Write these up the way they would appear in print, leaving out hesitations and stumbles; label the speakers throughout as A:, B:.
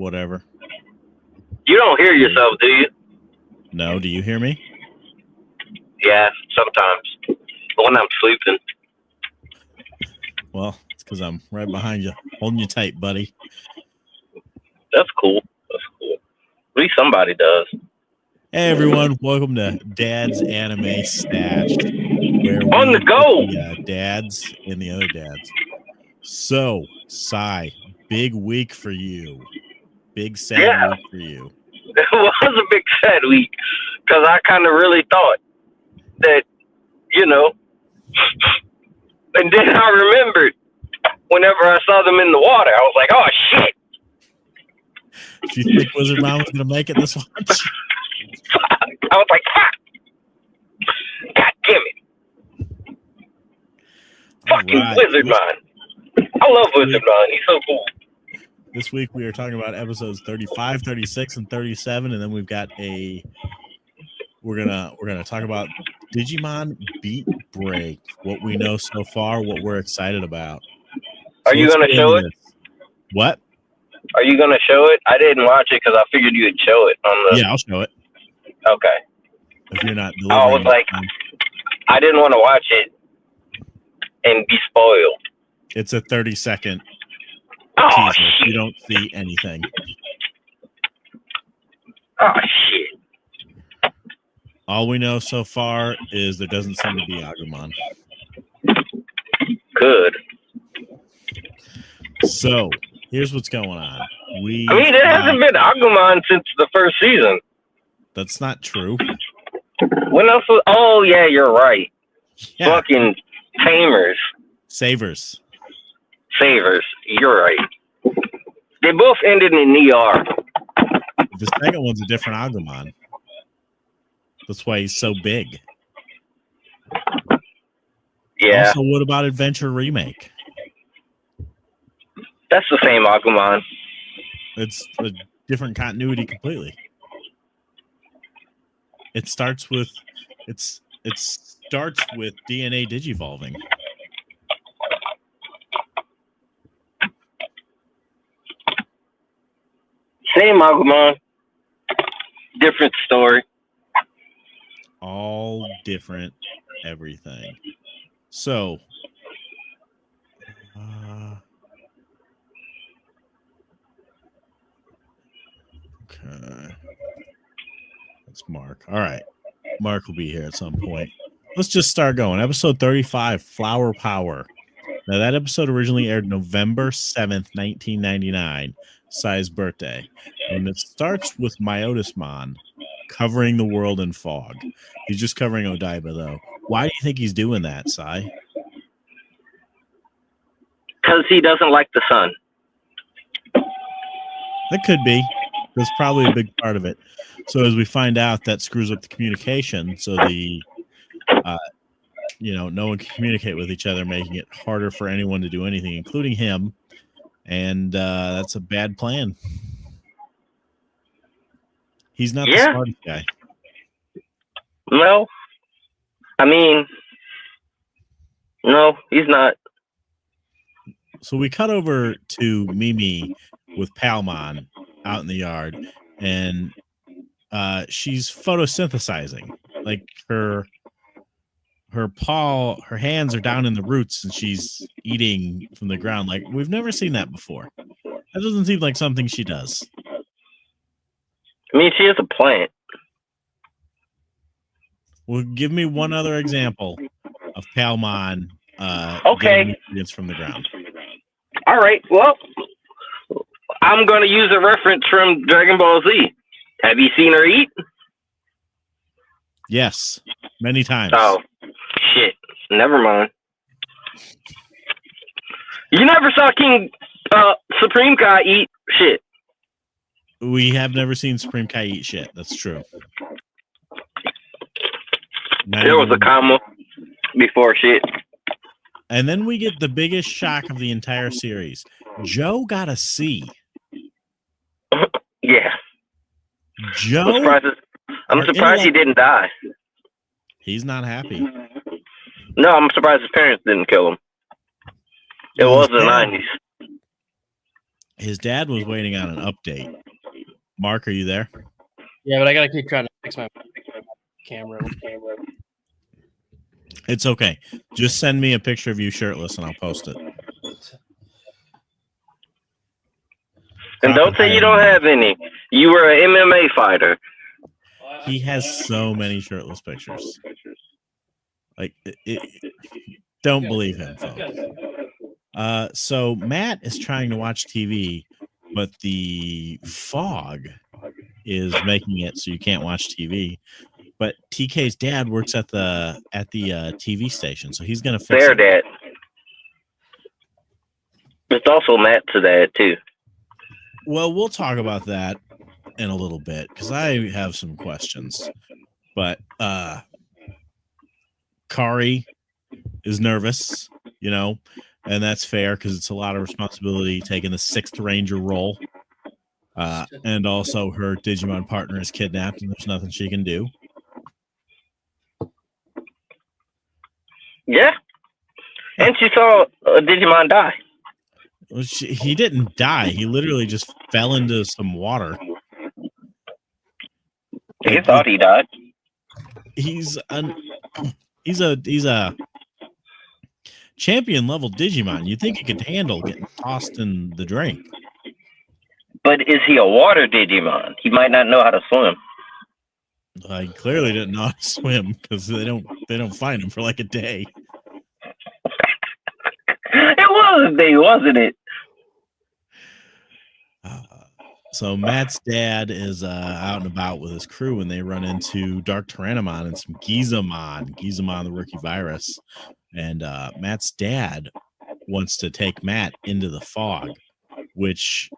A: whatever.
B: You don't hear yourself, do you?
A: No, do you hear me?
B: Yeah, sometimes. But when I'm sleeping.
A: Well, it's because I'm right behind you, holding you tight, buddy.
B: That's cool. That's cool. At least somebody does.
A: Hey, everyone. Welcome to Dad's Anime Stash, where
B: On the go!
A: The dads and the other dads. So, Sai, big week for you. Big sad week for you.
B: It was a big sad week because I kind of really thought that, and then I remembered whenever I saw them in the water, I was like, oh, shit.
A: Do you think Wizard Mom was going to make it this watch?
B: I was like, fuck. God damn it. Fucking right. Wizard Mom. I love Wizard Mom. He's so cool.
A: This week we are talking about episodes 35, 36, and 37, and then we've got we're gonna talk about Digimon Beatbreak, what we know so far, what we're excited about.
B: Are you gonna show it?
A: What?
B: Are you gonna show it? I didn't watch it because I figured you'd show it on the.
A: Yeah, I'll show it.
B: Okay.
A: If you're not
B: delivering, I was like, I didn't want to watch it and be spoiled.
A: It's a 30-second.
B: Oh,
A: teaser.
B: shit.
A: You don't see anything.
B: Oh, shit.
A: All we know so far is there doesn't seem to be Agumon.
B: Good.
A: So, here's what's going on.
B: There hasn't been Agumon since the first season.
A: That's not true.
B: When else was... Oh, yeah, you're right. Yeah. Fucking Tamers.
A: Savers.
B: You're right. They both ended in ER.
A: The second one's a different Agumon. That's why he's so big.
B: Yeah.
A: Also, what about Adventure Remake?
B: That's the same Agumon.
A: It's a different continuity completely. It starts with DNA digivolving.
B: Same Agumon, different story.
A: All different everything. So, okay. That's Mark. All right. Mark will be here at some point. Let's just start going. Episode 35, Flower Power. Now, that episode originally aired November 7th, 1999, Sai's birthday. And it starts with Myotismon covering the world in fog. He's just covering Odaiba, though. Why do you think he's doing that, Sai?
B: Because he doesn't like the sun.
A: That could be. That's probably a big part of it. So as we find out, that screws up the communication. So no one can communicate with each other, making it harder for anyone to do anything, including him. And that's a bad plan. He's not the smartest guy.
B: No. No, he's not.
A: So we cut over to Mimi with Palmon out in the yard, and she's photosynthesizing. Like her hands are down in the roots, and she's eating from the ground. Like, we've never seen that before. That doesn't seem like something she does.
B: She is a plant.
A: Well, give me one other example of Palmon
B: getting
A: nutrients from the ground.
B: All right. Well, I'm going to use a reference from Dragon Ball Z. Have you seen her eat?
A: Yes, many times.
B: Oh, shit. Never mind. You never saw King Supreme Kai eat shit.
A: We have never seen Supreme Kai eat shit. That's true.
B: There was a comma before shit.
A: And then we get the biggest shock of the entire series. Joe got a C.
B: Yeah.
A: Joe?
B: I'm surprised he didn't die.
A: He's not happy.
B: No, I'm surprised his parents didn't kill him. It was the 90s.
A: His dad was waiting on an update. Mark, are you there?
C: Yeah, but I gotta keep trying to fix my camera.
A: It's okay. Just send me a picture of you shirtless and I'll post it.
B: And don't say you don't have any. You were an MMA fighter.
A: He has so many shirtless pictures. Like, don't believe him, folks. So Matt is trying to watch TV, but the fog is making it so you can't watch TV. But TK's dad works at the TV station, so he's gonna fix
B: Their
A: it.
B: dad. It's also Matt's dad too.
A: Well, we'll talk about that in a little bit because I have some questions. But Kari is nervous, you know, and that's fair because it's a lot of responsibility taking the 6th Ranger role. And also her Digimon partner is kidnapped and there's nothing she can do.
B: Yeah. And she saw a Digimon die.
A: Well, he didn't die. He literally just fell into some water.
B: He thought he died.
A: He's a champion level Digimon. You'd think he could handle getting tossed in the drink.
B: But is he a water Digimon? He might not know how to swim.
A: I clearly didn't know how to swim because they don't find him for like a day.
B: It was a day, wasn't it?
A: So Matt's dad is out and about with his crew and they run into Dark Tyrannomon and some Gizamon the rookie virus. And Matt's dad wants to take Matt into the fog, which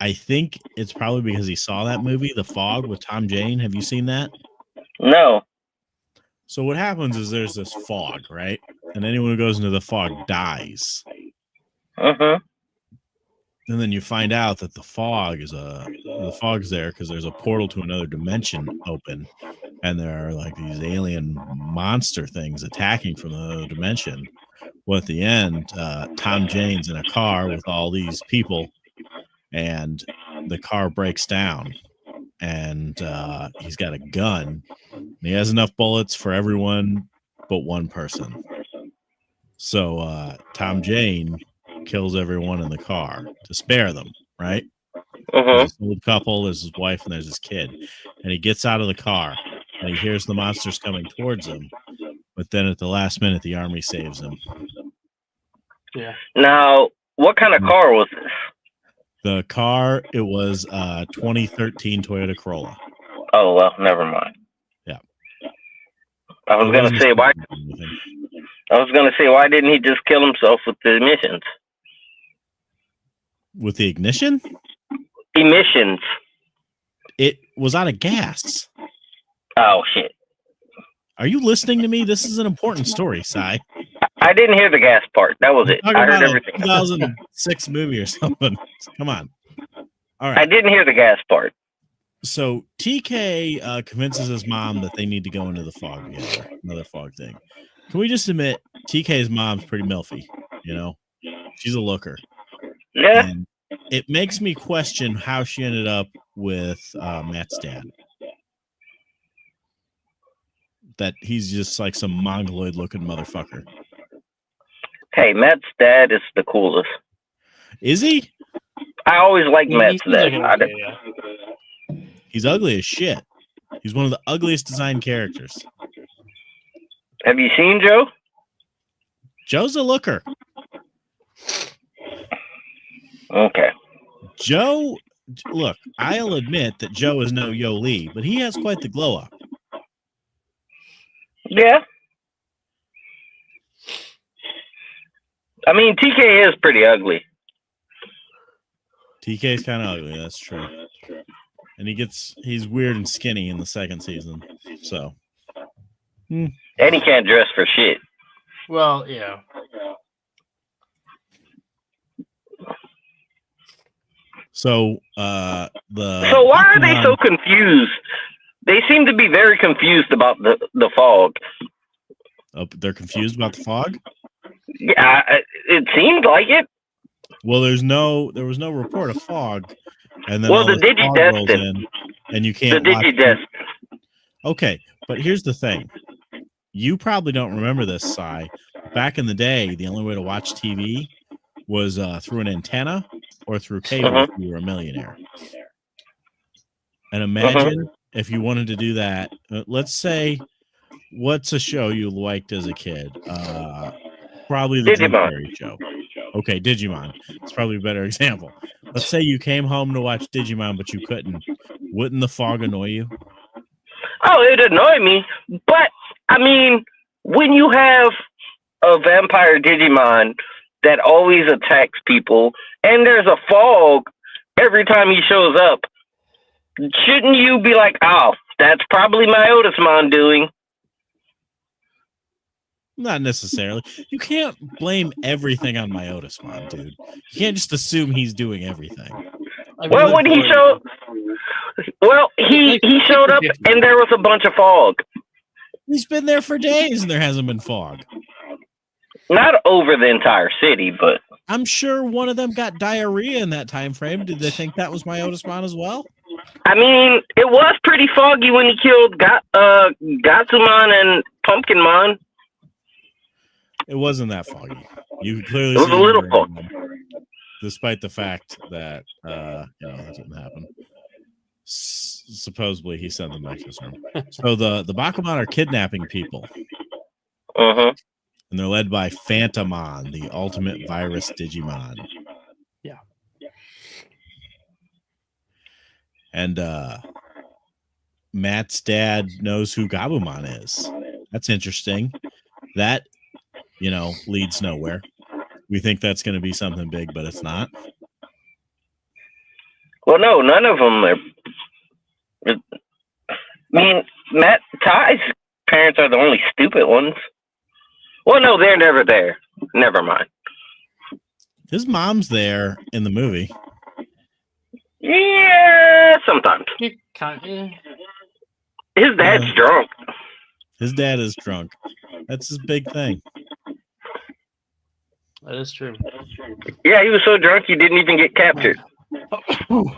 A: I think it's probably because he saw that movie, The Fog, with Tom Jane. Have you seen that?
B: No.
A: So what happens is there's this fog, right? And anyone who goes into the fog dies.
B: Uh-huh.
A: And then you find out that the fog's there because there's a portal to another dimension open, and there are like these alien monster things attacking from another dimension. Well, at the end, Tom Jane's in a car with all these people, and the car breaks down, and he's got a gun. And he has enough bullets for everyone but one person. So Tom Jane kills everyone in the car to spare them, right? There's this old couple, there's his wife, and there's his kid. And he gets out of the car, and he hears the monsters coming towards him. But then at the last minute, the army saves him.
C: Yeah.
B: Now, what kind of car was this?
A: The car, it was 2013 Toyota Corolla.
B: Oh, well, never mind.
A: Yeah.
B: I was going to say, why didn't he just kill himself with the emissions?
A: With the ignition?
B: Emissions.
A: It was out of gas.
B: Oh, shit.
A: Are you listening to me? This is an important story, Sai.
B: I didn't hear the gas part. That was it. I heard everything.
A: 2006 movie or something. Come on. All right.
B: I didn't hear the gas part.
A: So TK convinces his mom that they need to go into the fog together. Another fog thing. Can we just admit TK's mom's pretty milfy? You know, she's a looker.
B: Yeah.
A: And it makes me question how she ended up with Matt's dad. That he's just like some mongoloid looking motherfucker.
B: Hey, Matt's dad is the coolest.
A: Is he?
B: I always liked Matt's dad.
A: He's ugly as shit. He's one of the ugliest designed characters.
B: Have you seen Joe?
A: Joe's a looker.
B: Okay.
A: Joe, look, I'll admit that Joe is no Yo Lee, but he has quite the glow up.
B: Yeah. I mean, TK is pretty ugly.
A: TK's kind of ugly, that's true. And he's weird and skinny in the second season. So.
B: And he can't dress for shit.
C: Well, yeah.
A: So
B: So why are they so confused? They seem to be very confused about the fog.
A: Oh, they're confused about the fog?
B: Yeah, it seemed like it.
A: Well, there was no report of fog, and then
B: Well,
A: all
B: the
A: this fog rolls
B: Digidestin.
A: in, and you
B: The
A: can't watch.
B: Digidestin.
A: Okay, but here's the thing: you probably don't remember this, Sai. Back in the day, the only way to watch TV was through an antenna or through cable if you were a millionaire. And imagine if you wanted to do that. Let's say, what's a show you liked as a kid? Probably the Drew
B: Digimon.
A: Carey show. Okay, Digimon. It's probably a better example. Let's say you came home to watch Digimon, but you couldn't. Wouldn't the fog annoy you?
B: Oh, it'd annoy me. But, I mean, when you have a vampire Digimon that always attacks people, and there's a fog every time he shows up, shouldn't you be like, oh, that's probably my Otismon doing?
A: Not necessarily. You can't blame everything on my Otismon, dude. You can't just assume he's doing everything.
B: Well, when he showed, he showed up and there was a bunch of fog.
A: He's been there for days and there hasn't been fog.
B: Not over the entire city, but
A: I'm sure one of them got diarrhea in that time frame. Did they think that was my Otismon as well?
B: I mean, it was pretty foggy when he killed Gatsumon and Pumpkinmon.
A: It wasn't that foggy. You could clearly
B: It was
A: see
B: a little foggy,
A: despite the fact that that didn't happen. Supposedly, he sent them back to his room. So the Bakuman are kidnapping people. And they're led by Phantomon, the ultimate virus Digimon.
C: Yeah.
A: And Matt's dad knows who Gabumon is. That's interesting. That, leads nowhere. We think that's going to be something big, but it's not.
B: Well, no, none of them are. I mean, Matt Ty's parents are the only stupid ones. Well, no, they're never there. Never mind.
A: His mom's there in the movie.
B: Yeah, sometimes. His dad's drunk.
A: His dad is drunk. That's his big thing.
C: That is true.
B: Yeah, he was so drunk he didn't even get captured.
A: Well,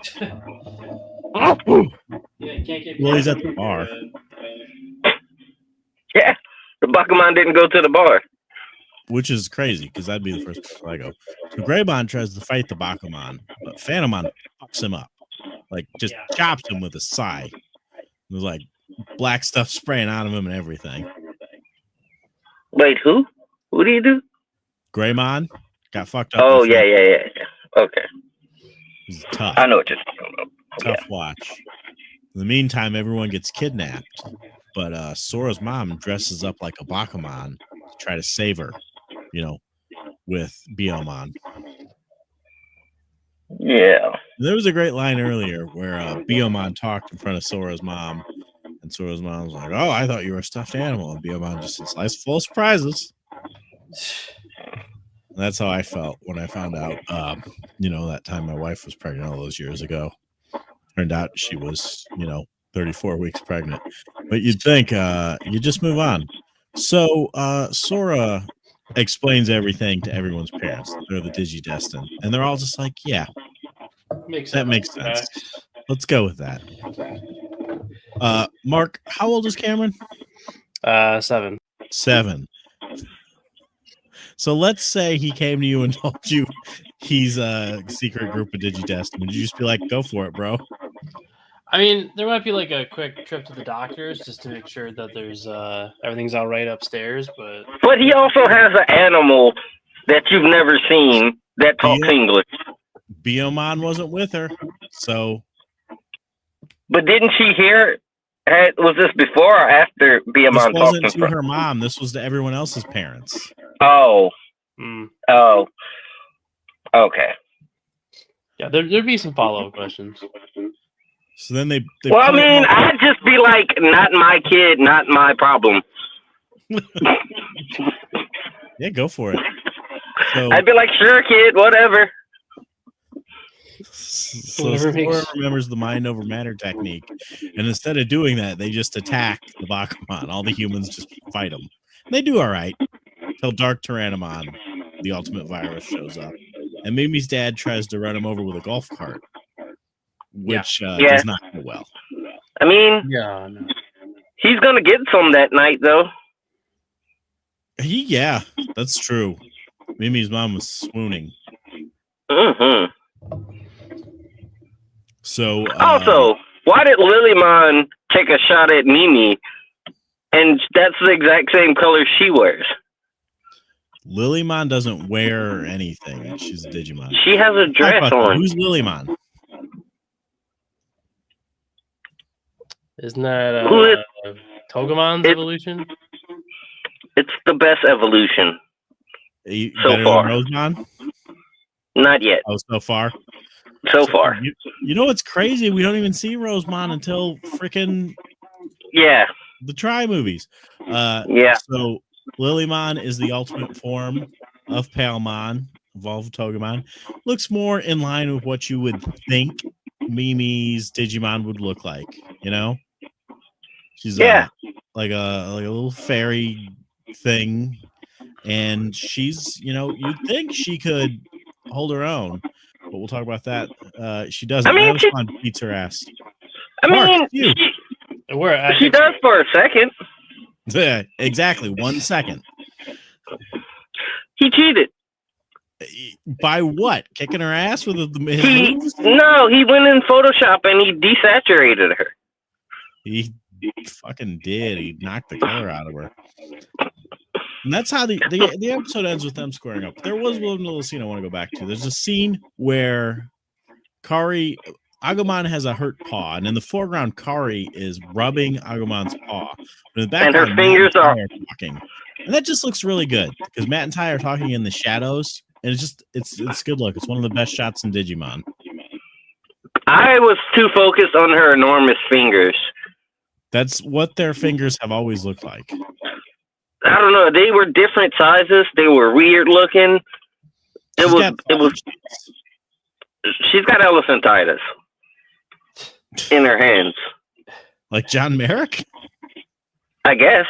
A: he's at the bar.
B: Yeah, the Bakuman didn't go to the bar.
A: Which is crazy, because that'd be the first place I go. So Greymon tries to fight the Bakuman, but Phantomon fucks him up. Like, just chops him with a sai. There's like black stuff spraying out of him and everything.
B: Wait, who? Who do you do?
A: Greymon got fucked up.
B: Oh, yeah. Okay.
A: He's tough.
B: I know what you're talking about.
A: Tough watch. In the meantime, everyone gets kidnapped, but Sora's mom dresses up like a Bakuman to try to save her, with Beomon.
B: Yeah.
A: There was a great line earlier where Beomon talked in front of Sora's mom, and Sora's mom was like, "Oh, I thought you were a stuffed animal," and Beomon just says, "Life's full of surprises." And that's how I felt when I found out, that time my wife was pregnant all those years ago. Turned out she was, 34 weeks pregnant. But you'd think you just move on. So Sora explains everything to everyone's parents. They're the Digidestin. And they're all just like, yeah, that makes sense. Let's go with that. Mark, how old is Cameron?
C: 7.
A: 7. So let's say he came to you and told you he's a secret group of Digidestin. Would you just be like, go for it, bro?
C: I mean, there might be like a quick trip to the doctors just to make sure that there's everything's all right upstairs. But
B: he also has an animal that you've never seen that talks English.
A: Beomon wasn't with her, so.
B: But didn't she hear? Was this before or after Beomon talked?
A: This wasn't to her mom. This was to everyone else's parents.
B: Oh. Oh. Okay.
C: Yeah, there'd be some follow-up questions.
A: So then they
B: well, I mean, I'd just be like, not my kid, not my problem.
A: Yeah, go for it. So,
B: I'd be like, sure, kid, whatever.
A: So Sora remembers the mind over matter technique, and instead of doing that, they just attack the Bakuman. All the humans just fight them. They do all right until Dark Tyrannomon, the ultimate virus, shows up and Mimi's dad tries to run him over with a golf cart, which
B: Yeah.
A: does not go well.
B: I mean,
C: Yeah, no.
B: he's gonna get some that night, though.
A: Yeah, that's true. Mimi's mom was swooning.
B: Mm-hmm.
A: So
B: Also, why did Lilymon take a shot at Mimi, and that's the exact same color she wears?
A: Lilymon doesn't wear anything. She's a Digimon.
B: She has a dress on.
A: Who's Lilymon?
C: Isn't that
B: Who is-
C: Togemon's
B: It-
C: evolution?
B: It's the best evolution. So
A: Better
B: far.
A: than Rosemon?
B: Not yet.
A: Oh, so far.
B: So far.
A: You know what's crazy? We don't even see Rosemon until freaking
B: Yeah.
A: the Try movies.
B: Yeah.
A: So Lilymon is the ultimate form of Palemon, evolved Togemon. Looks more in line with what you would think Mimi's Digimon would look like. You know, she's like a little fairy thing, and she's you'd think she could hold her own, but we'll talk about that. She doesn't.
B: I mean,
A: Rosemon beats her ass.
B: I
A: Mark,
B: mean,
A: you.
B: she does for a second.
A: Yeah, exactly. 1 second.
B: He cheated.
A: By what? Kicking her ass with his moves?
B: No, he went in Photoshop and he desaturated her.
A: He fucking did. He knocked the color out of her. And that's how the episode ends with them squaring up. There was one little scene I want to go back to. There's a scene where Agumon has a hurt paw, and in the foreground, Kari is rubbing Agumon's paw. But in the background,
B: and her fingers are
A: talking. And that just looks really good because Matt and Ty are talking in the shadows, and it's good look. It's one of the best shots in Digimon.
B: I was too focused on her enormous fingers.
A: That's what their fingers have always looked like.
B: I don't know. They were different sizes. They were weird looking. It was. She's got elephantitis in her hands.
A: Like John Merrick?
B: I guess.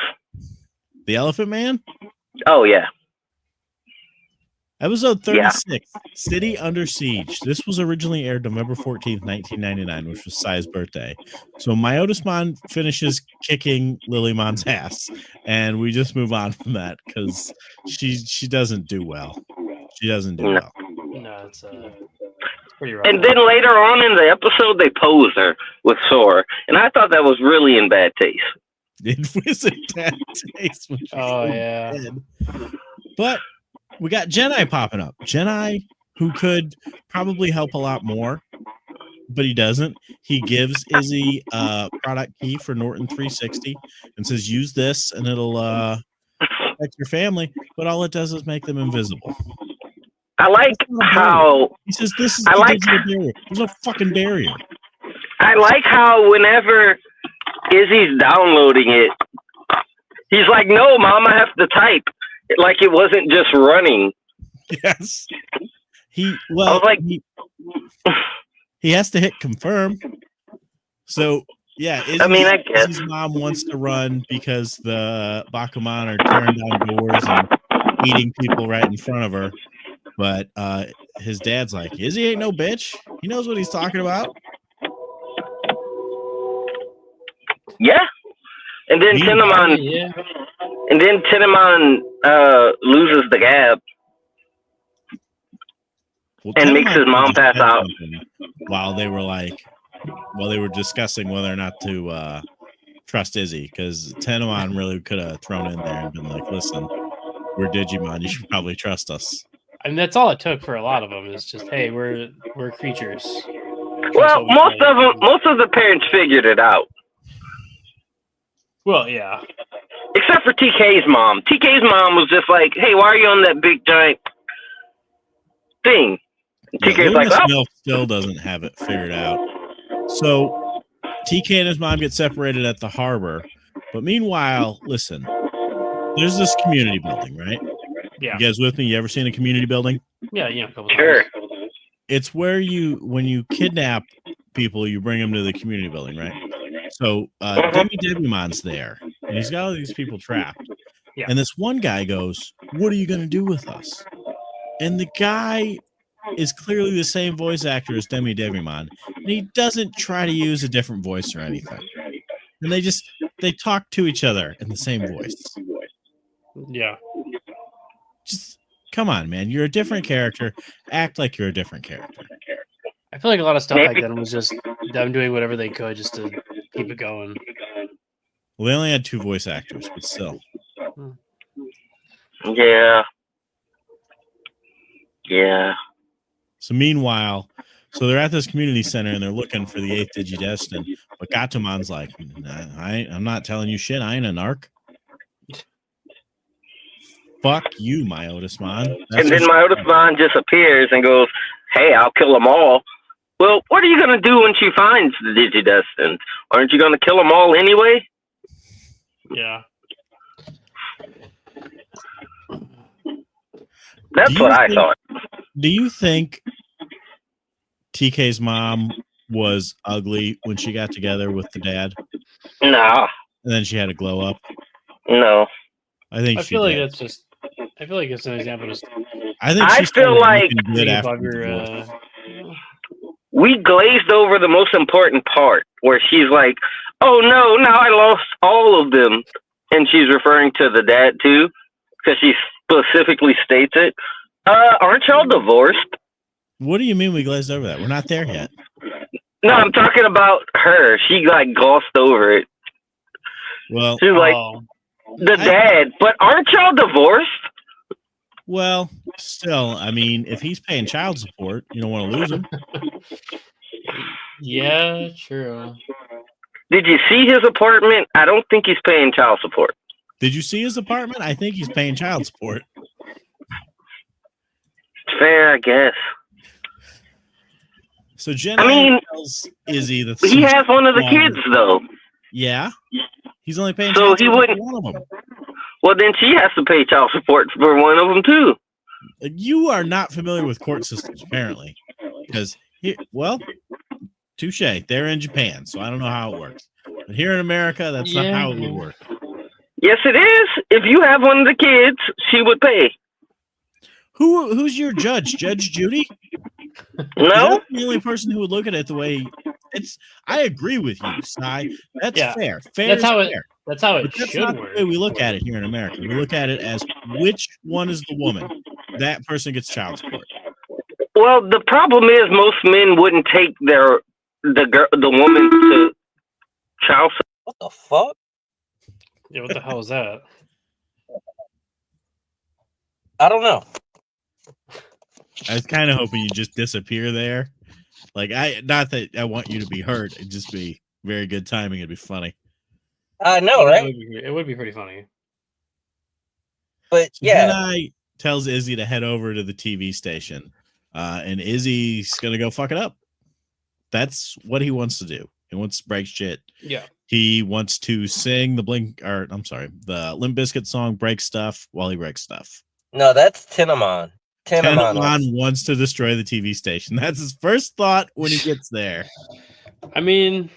A: The Elephant Man?
B: Oh, yeah.
A: Episode 36, City Under Siege. This was originally aired November 14th, 1999, which was Sai's birthday. So Myotismon finishes kicking Lilymon's ass, and we just move on from that because she doesn't do well. She doesn't do well.
C: No, it's pretty rough.
B: And then later on in the episode, they pose her with Sora, and I thought that was really in bad taste.
A: It was in bad taste.
C: Yeah.
A: Dead. But we got Jedi popping up. Jedi, who could probably help a lot more, but he doesn't. He gives Izzy a product key for Norton 360 and says, use this and it'll protect your family, but all it does is make them invisible.
B: I like how...
A: He says, this is
B: digital
A: barrier. There's no fucking barrier.
B: I like how whenever Izzy's downloading it, he's like, no, Mom, I have to type. Like it wasn't just running.
A: Yes. He has to hit confirm. So yeah, Izzy's mom wants to run because the Bakuman are tearing down doors and eating people right in front of her. But his dad's like, Izzy ain't no bitch. He knows what he's talking about.
B: Yeah. And then Tenemon loses the gap and makes his mom pass out.
A: While they were discussing whether or not to trust Izzy, because Tenemon really could have thrown in there and been like, listen, we're Digimon, you should probably trust us.
C: I mean, that's all it took for a lot of them is just, hey, we're creatures.
B: Well, most of the parents figured it out.
C: Well, yeah.
B: Except for TK's mom. TK's mom was just like, hey, why are you on that big giant thing? TK's like, oh.
A: Still doesn't have it figured out. So TK and his mom get separated at the harbor. But meanwhile, listen, there's this community building, right?
C: Yeah.
A: You guys with me? You ever seen a community building?
C: Yeah, a couple
B: times.
A: It's where when you kidnap people, you bring them to the community building, right? So Debimon's there, and he's got all these people trapped.
C: Yeah.
A: And this one guy goes, what are you going to do with us? And the guy is clearly the same voice actor as Digimon, and he doesn't try to use a different voice or anything. And they talk to each other in the same voice.
C: Yeah.
A: Just come on, man. You're a different character. Act like you're a different character.
C: I feel like a lot of stuff back then was just them doing whatever they could just to keep it going.
A: Well, they only had 2 voice actors, but still.
B: Yeah.
A: So meanwhile, they're at this community center and they're looking for the 8th Digidestin. But Gatomon's like, I'm not telling you shit. I ain't a narc. Fuck you, Myotismon.
B: And then Myotismon just appears and goes, hey, I'll kill them all. Well, what are you going to do when she finds the Digidestin? Aren't you going to kill them all anyway?
C: Yeah.
B: That's what I thought.
A: Do you think TK's mom was ugly when she got together with the dad?
B: No.
A: And then she had a glow up?
B: No.
A: I
C: feel like it's just. I feel like it's an example of.
B: I feel like we glazed over the most important part where she's like, "Oh no, now I lost all of them," and she's referring to the dad too, because she specifically states it. Aren't y'all divorced?
A: What do you mean we glazed over that? We're not there yet.
B: No, I'm talking about her. She like glossed over it.
A: Well,
B: she's like the dad, but aren't y'all divorced?
A: Well, still, I mean, if he's paying child support, you don't want to lose him.
C: Yeah, true.
B: Did you see his apartment? I don't think he's paying child support.
A: Did you see his apartment? I think he's paying child support.
B: Fair, I guess.
A: So Jenna tells Izzy that
B: he has one of the kids, though.
A: Yeah, he's only paying child support for one of them.
B: Well, then she has to pay child support for one of them too.
A: You are not familiar with court systems, apparently, because touche. They're in Japan, so I don't know how it works. But here in America, that's not how it would work.
B: Yes, it is. If you have one of the kids, she would pay.
A: Who's your judge? Judge Judy?
B: No,
A: that's the only person who would look at it the way it's. I agree with you, Sai. That's fair.
C: That's how it.
A: Fair.
C: That's how it
A: That's
C: should
A: not
C: work.
A: the way we look at it here in America. We look at it as which one is the woman. That person gets child support.
B: Well, the problem is most men wouldn't take the woman to child support.
D: What the fuck?
C: Yeah, what the hell is that?
D: I don't know.
A: I was kind of hoping you just disappear there. Like not that I want you to be hurt. It'd just be very good timing. It'd be funny.
D: I know, right?
C: It would be pretty funny.
D: But
A: so Jedi tells Izzy to head over to the TV station, and Izzy's gonna go fuck it up. That's what he wants to do. He wants to break shit.
C: Yeah.
A: He wants to sing the Limp Bizkit song "Break Stuff" while he breaks stuff.
D: No, that's Tenamon.
A: Tenamon wants to destroy the TV station. That's his first thought when he gets there.
C: I mean,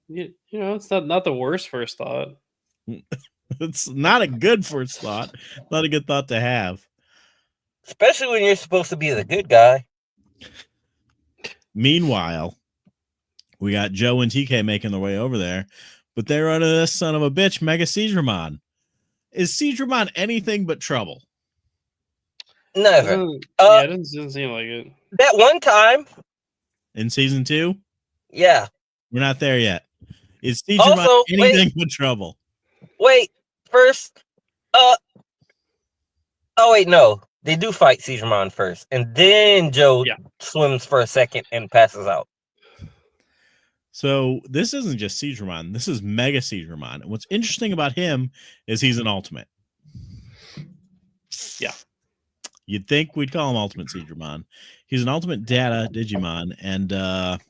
C: you know, it's not the worst first thought.
A: It's not a good first thought. Not a good thought to have.
D: Especially when you're supposed to be the good guy.
A: Meanwhile, we got Joe and TK making their way over there, but they run into this son of a bitch, Mega Seedramon. Is Seedramon anything but trouble?
D: Never.
C: Yeah, it doesn't seem like it.
D: That one time.
A: In season 2?
D: Yeah.
A: We're not there yet. Is Seedramon anything but trouble?
D: Wait, first. Oh, wait, no. They do fight Seedramon first. And then Joe swims for a second and passes out.
A: So this isn't just Seedramon. This is Mega Seedramon. And what's interesting about him is he's an ultimate.
C: Yeah.
A: You'd think we'd call him Ultimate Seedramon. He's an ultimate data Digimon, and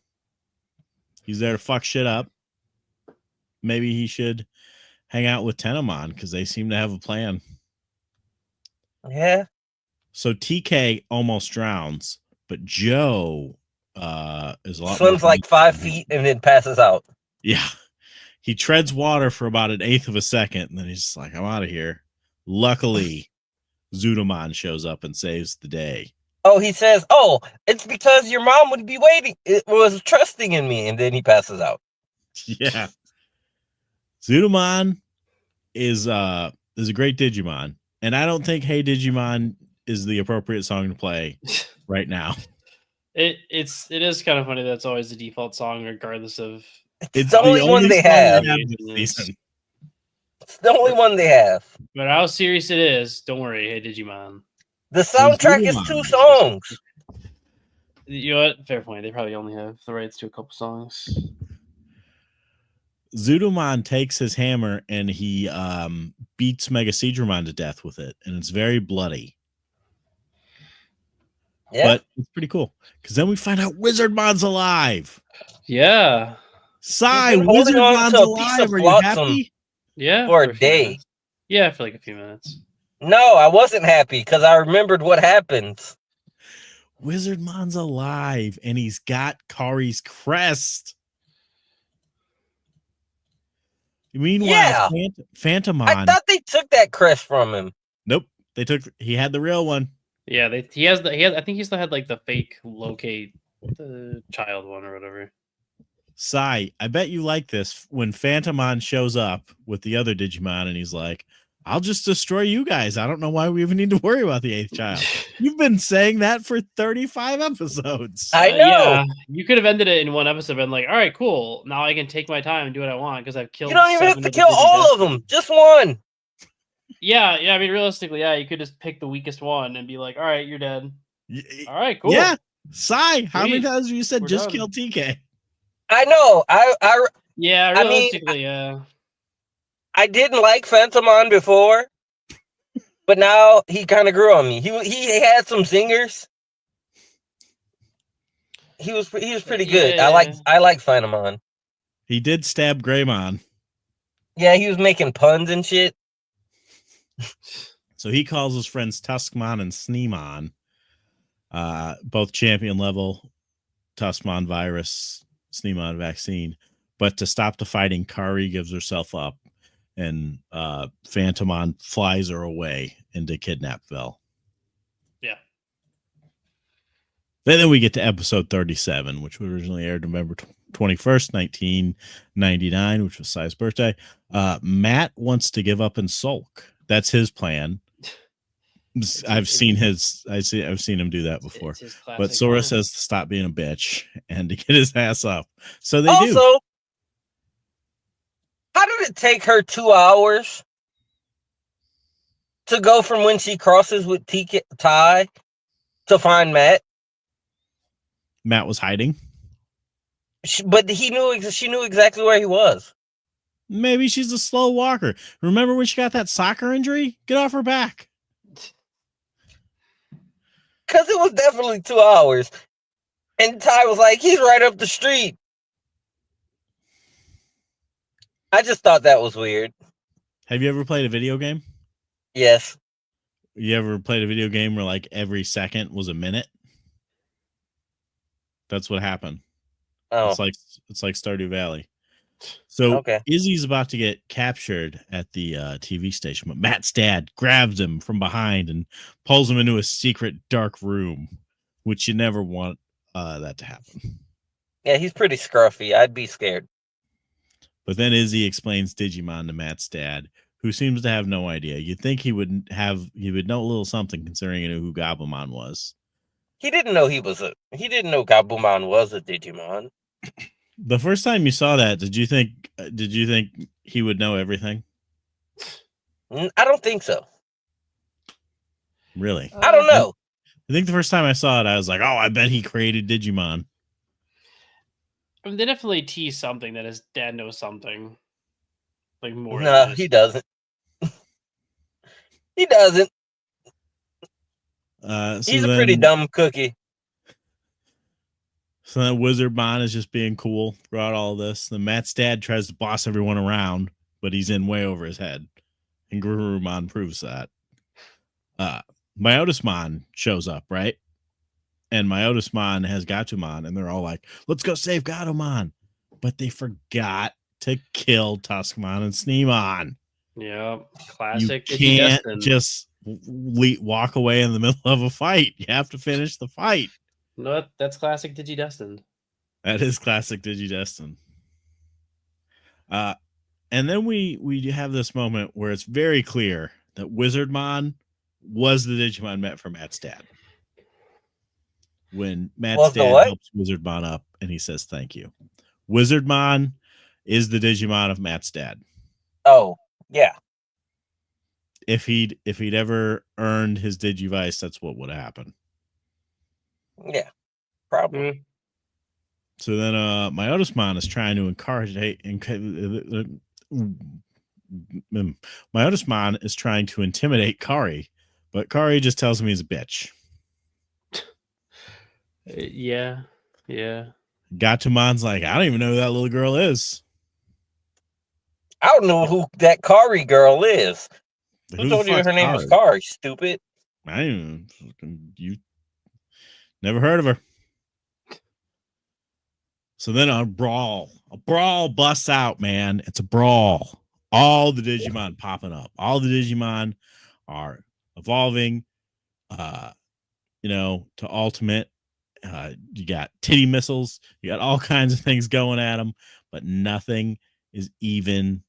A: he's there to fuck shit up. Maybe he should hang out with Tenamon because they seem to have a plan.
D: Yeah.
A: So TK almost drowns, but Joe is a lot
D: swims like 5 feet and then passes out.
A: Yeah. He treads water for about 1/8 of a second, and then he's just like, I'm out of here. Luckily, Zudomon shows up and saves the day.
D: Oh, he says, "Oh, it's because your mom would be waiting. It was trusting in me," and then he passes out.
A: Yeah. Zudomon is a great Digimon, and I don't think "Hey Digimon" is the appropriate song to play right now.
C: It is kind of funny. That's always the default song, regardless of.
D: It's the only one they
A: song
D: have.
A: this season.
D: It's the only one they have.
C: But how serious it is, don't worry. Hey, Digimon.
D: The soundtrack is 2 songs.
C: You know what? Fair point. They probably only have the rights to a couple songs.
A: Zudomon takes his hammer and he beats Mega Seedramon to death with it, and it's very bloody.
D: Yeah.
A: But it's pretty cool because then we find out Wizardmon's alive.
C: Yeah.
A: Sai, Wizardmon's alive. Are you happy?
C: Yeah.
D: For a day.
C: Minutes. Yeah, for like a few minutes.
D: No, I wasn't happy because I remembered what happens.
A: Wizardmon's alive, and he's got Kari's crest. Meanwhile,
D: Yeah.
A: Phantomon.
D: I thought they took that crest from him.
A: Nope, he had the real one.
C: Yeah, he has. I think he still had like the fake locate the child one or whatever.
A: Sai, I bet you like this when Phantomon shows up with the other Digimon, and he's like, "I'll just destroy you guys. I don't know why we even need to worry about the 8th child." You've been saying that for 35 episodes.
D: I know.
C: Yeah, you could have ended it in one episode and like, all right, cool. Now I can take my time and do what I want because I've killed.
D: You don't even have to kill all of them. Just one.
C: Yeah. I mean, realistically, yeah, you could just pick the weakest one and be like, all right, you're dead. All right, cool.
A: Yeah, Sai, how many times have you said just kill TK?
D: I know.
C: Yeah, realistically, yeah.
D: I didn't like Phantomon before, but now he kind of grew on me. He had some zingers. He was pretty good.
C: Yeah.
D: I like Phantomon.
A: He did stab Greymon.
D: Yeah, he was making puns and shit.
A: So he calls his friends Tuskmon and Sneemon, both champion level, Tuskmon virus, Sneemon vaccine. But to stop the fighting, Kari gives herself up, and Phantomon flies her away into Kidnapville.
C: Yeah.
A: Then we get to episode 37, which originally aired November 21st, 1999, which was Sai's birthday. Matt wants to give up and sulk. That's his plan. I've seen him do that before. But Sora says to stop being a bitch and to get his ass up. So they do.
D: Also, how did it take her 2 hours to go from when she crosses with Ty to find Matt?
A: Matt was hiding.
D: But she knew exactly where he was.
A: Maybe she's a slow walker. Remember when she got that soccer injury? Get off her back.
D: Because it was definitely 2 hours. And Ty was like, he's right up the street. I just thought that was weird.
A: Have you ever played a video game?
D: Yes.
A: You ever played a video game where like every second was a minute? That's what happened.
D: Oh.
A: It's like Stardew Valley. So Izzy's about to get captured at the TV station, but Matt's dad grabs him from behind and pulls him into a secret dark room, which you never want that to happen.
D: Yeah, he's pretty scruffy. I'd be scared.
A: But then Izzy explains Digimon to Matt's dad, who seems to have no idea. You'd think he would know a little something considering he knew who Gabumon was.
D: He didn't know Gabumon was a Digimon.
A: The first time you saw that, did you think he would know everything?
D: I don't think so.
A: Really?
D: I don't know.
A: I think the first time I saw it, I was like, "Oh, I bet he created Digimon."
C: I mean, they definitely tease something that his dad knows something. Like more.
D: No, he doesn't. He doesn't. He's a pretty dumb cookie.
A: So then Wizardmon is just being cool throughout all this. Then Matt's dad tries to boss everyone around, but he's in way over his head. And Garurumon proves that. Myotismon shows up, right? And Myotismon has Gatomon, and they're all like, let's go save Gatomon. But they forgot to kill Tuskmon and Sneemon.
C: Yeah, classic.
A: You can't just walk away in the middle of a fight. You have to finish the fight.
C: No, that's classic Digidestined.
A: That is classic Digidestined. And then we have this moment where it's very clear that Wizardmon was the Digimon met for Matt's dad. When Matt's dad helps Wizardmon up and he says thank you. Wizardmon is the Digimon of Matt's dad.
D: Oh, yeah.
A: If he'd ever earned his Digivice, that's what would happen.
D: Yeah, probably.
A: So then Myotismon is trying to encourage Myotismon is trying to intimidate Kari, but Kari just tells him he's a bitch.
C: Yeah.
A: Gatumon's like, I don't even know who that little girl is.
D: I don't know who that Kari girl is. Who told you her name was Kari, stupid?
A: I didn't even, you never heard of her. So then a brawl busts out, man. It's a brawl. All the Digimon popping up. All the Digimon are evolving, to ultimate. You got titty missiles. You got all kinds of things going at them, but nothing is even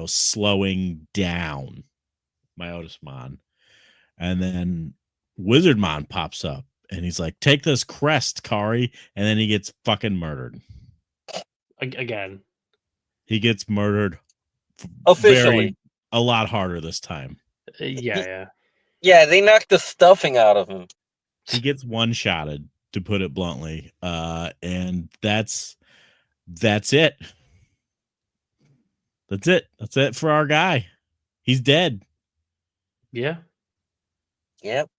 A: slowing down Myotismon. And then Wizardmon pops up and he's like, take this crest, Kari. And then he gets fucking murdered.
C: Again.
A: He gets murdered
D: officially.
A: A lot harder this time.
C: Yeah.
D: Yeah, they knocked the stuffing out of him.
A: He gets one-shotted, to put it bluntly. And that's it. That's it. That's it for our guy. He's dead.
C: Yeah.
D: Yep.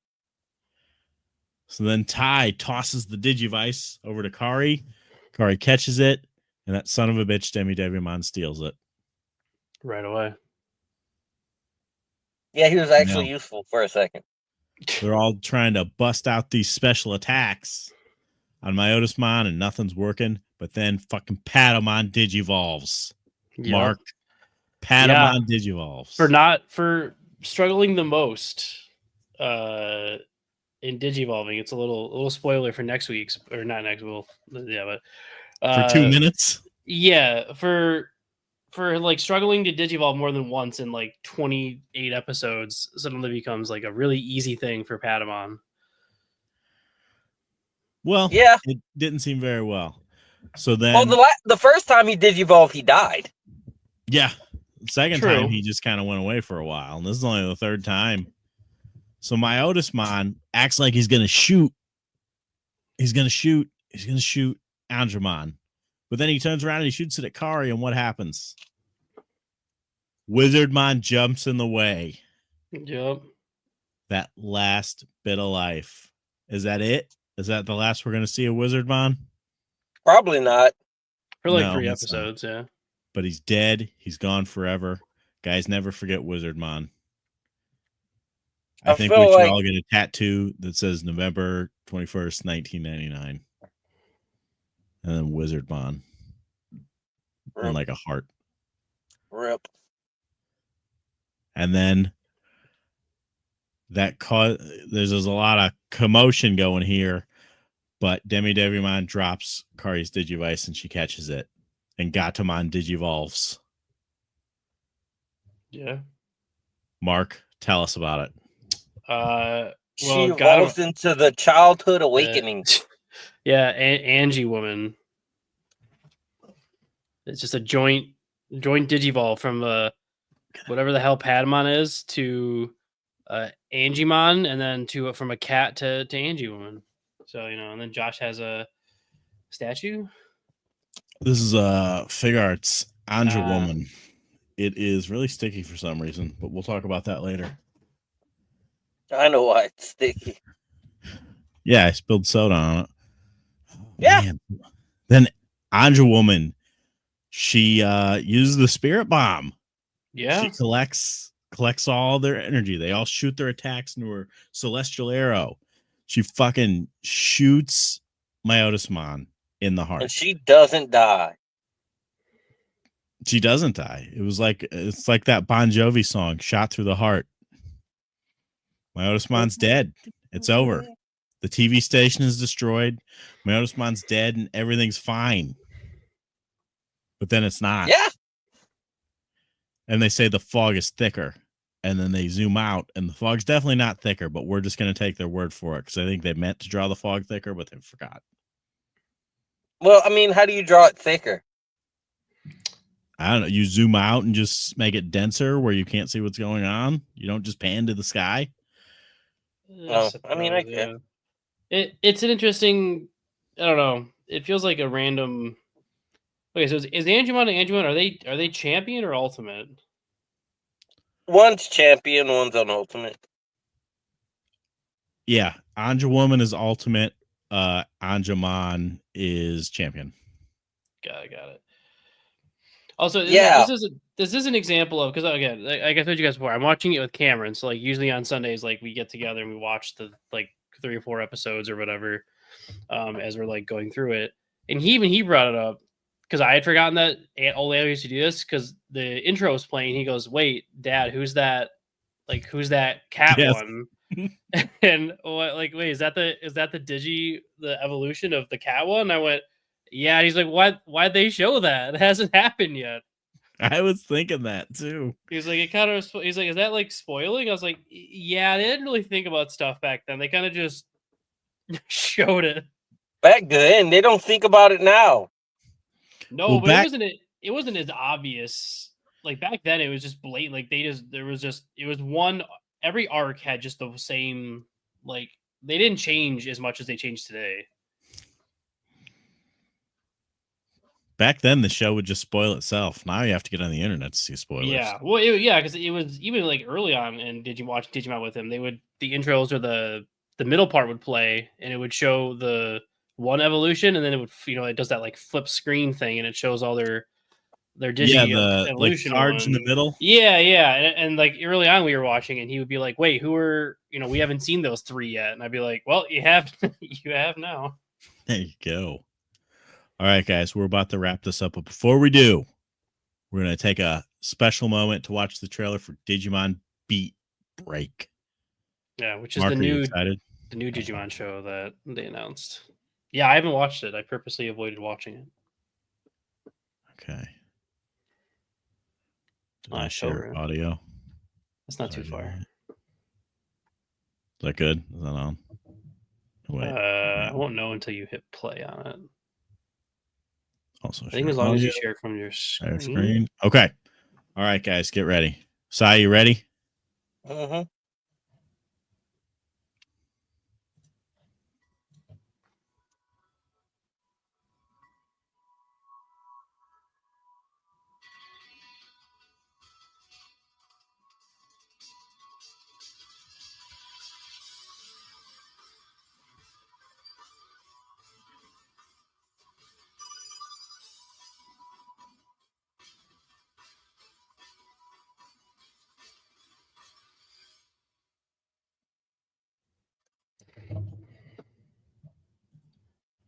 A: So then Ty tosses the Digivice over to Kari. Kari catches it, and that son of a bitch Digimon steals it.
C: Right away.
D: Yeah, he was actually useful for a second.
A: They're all trying to bust out these special attacks on Myotismon, and nothing's working. But then fucking Patamon Digivolves. Yep. Mark. Patamon Digivolves.
C: For struggling the most in Digivolving. It's a little spoiler for next week's, or not next week. Yeah, but
A: for 2 minutes.
C: Yeah, for like struggling to Digivolve more than once in like 28 episodes suddenly becomes like a really easy thing for Patamon.
A: Well, yeah, it didn't seem very well. So then,
D: the first time he Digivolved, he died.
A: Yeah, the second time he just kind of went away for a while, and this is only the third time. So Myotismon acts like he's gonna shoot. He's gonna shoot Andromon. But then he turns around and he shoots it at Kari, and what happens? Wizardmon jumps in the way.
C: Yep.
A: That last bit of life. Is that it? Is that the last we're going to see of Wizardmon?
D: Probably not.
C: For like 3 episodes, yeah.
A: But he's dead. He's gone forever. Guys, never forget Wizardmon. I think we should all get a tattoo that says November 21st, 1999. And then Wizardmon. And like a heart.
D: Rip.
A: And then there's a lot of commotion going here, but Digimon drops Kari's Digivice and she catches it. And Gatomon Digivolves.
C: Yeah.
A: Mark, tell us about it.
D: She evolves into the childhood awakening.
C: Yeah, Angie woman. It's just a joint Digivolve from whatever the hell Patamon is to Angiemon, and then from a cat to Angie woman. So and then Josh has a statue.
A: This is Fig Arts Anja woman. It is really sticky for some reason, but we'll talk about that later.
D: I know why it's sticky.
A: Yeah, I spilled soda on it.
D: Yeah.
A: Man. Then Anja woman, she uses the spirit bomb.
C: Yeah.
A: She collects all their energy. They all shoot their attacks into her celestial arrow. She fucking shoots Myotismon in the heart.
D: And she doesn't die.
A: She doesn't die. It's like that Bon Jovi song, "Shot Through the Heart." Myotismon's dead. It's over. The TV station is destroyed. Myotismon's dead, and everything's fine. But then it's not.
D: Yeah.
A: And they say the fog is thicker, and then they zoom out, and the fog's definitely not thicker. But we're just going to take their word for it because I think they meant to draw the fog thicker, but they forgot.
D: Well, I mean, how do you draw it thicker?
A: I don't know. You zoom out and just make it denser where you can't see what's going on. You don't just pan to the sky.
D: No, I mean, I can.
C: It's an interesting. I don't know. It feels like a random. Okay, so is Angemon and Angemon, are they champion or ultimate?
D: One's champion, one's on ultimate.
A: Yeah, Anja Woman is ultimate. Angemon is champion.
C: Got it. Also,
D: Yeah.
C: this is an example of, because again, like I told you guys before, I'm watching it with Cameron. So like usually on Sundays, like we get together and we watch the like 3 or 4 episodes or whatever, as we're like going through it. And he brought it up because I had forgotten that old Anna used to do this because the intro was playing. He goes, "Wait, Dad, who's that? Like, who's that cat one?" And what, like, wait, is that the the evolution of the cat one? I went, yeah. And he's like, why'd they show that? It hasn't happened yet.
A: I was thinking that too.
C: He's like, he's like, is that like spoiling? I was like, yeah, they didn't really think about stuff back then. They kind of just showed it.
D: Back then, they don't think about it now.
C: No,
A: Well,
C: but it wasn't as obvious. Like back then it was just blatant. Like it was one, every arc had just the same, like they didn't change as much as they changed today.
A: Back then, the show would just spoil itself. Now you have to get on the internet to see spoilers.
C: Yeah, well, because it was even like early on. And did you watch Digimon with him? The intros or the middle part would play, and it would show the one evolution, and then it would, it does that like flip screen thing, and it shows all their Digi
A: the
C: evolution
A: like cards in the middle.
C: Yeah, and like early on we were watching, and he would be like, "Wait, who are we haven't seen those 3 yet?" And I'd be like, "Well, you have you have now."
A: There you go. All right, guys, we're about to wrap this up, but before we do, we're going to take a special moment to watch the trailer for Digimon Beatbreak.
C: Yeah, which is
A: Mark,
C: the new
A: Digimon
C: show that they announced. Yeah, I haven't watched it. I purposely avoided watching it.
A: Okay. Did I share audio?
C: That's not too far.
A: Is that good? Is that on? Wait.
C: I won't know until you hit play on it.
A: Also,
C: I think as long as you share it from your screen.
A: Okay. All right, guys, get ready. Sai, you ready?
D: Mm-hmm.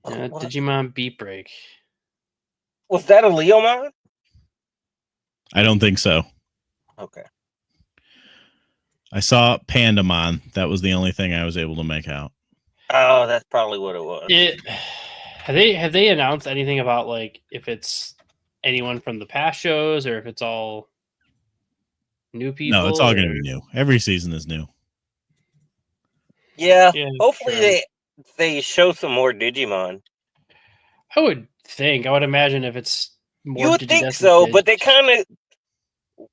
C: Digimon Beatbreak.
D: Was that a Leomon?
A: I don't think so.
D: Okay.
A: I saw Pandamon. That was the only thing I was able to make out.
D: Oh, that's probably what it was.
C: Have they announced anything about like if it's anyone from the past shows or if it's all new people?
A: No, it's all going to be new. Every season is new.
D: Yeah. Hopefully they show some more Digimon.
C: I would imagine if it's more,
D: you would think so, but they kind of,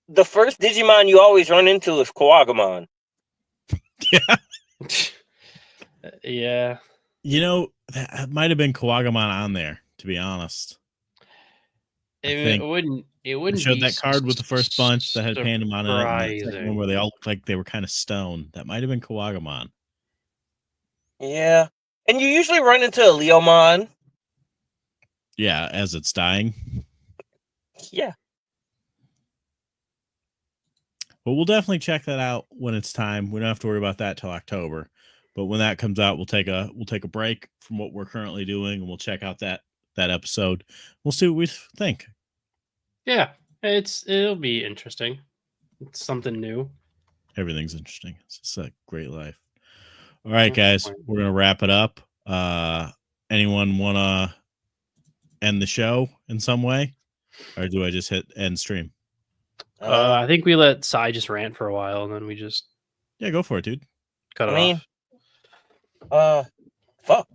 D: the first Digimon you always run into is Kawagamon.
A: Yeah.
C: Yeah.
A: That might have been Kawagamon on there, to be honest.
C: It wouldn't
A: showed that card with the first bunch that had Pandamon in it, and the second one where they all looked like they were kind of stoned. That might have been Kawagamon.
D: Yeah. And you usually run into a Leomon.
A: Yeah, as it's dying.
D: Yeah.
A: Well, we'll definitely check that out when it's time. We don't have to worry about that till October. But when that comes out, we'll take a break from what we're currently doing, and we'll check out that episode. We'll see what we think.
C: Yeah. It'll be interesting. It's something new.
A: Everything's interesting. It's just a great life. All right, guys, we're gonna wrap it up. Anyone wanna end the show in some way, or do I just hit end stream?
C: I think we let Sai just rant for a while, and then we just
A: Go for it, dude.
C: cut it
D: I mean,
C: off.
D: fuck.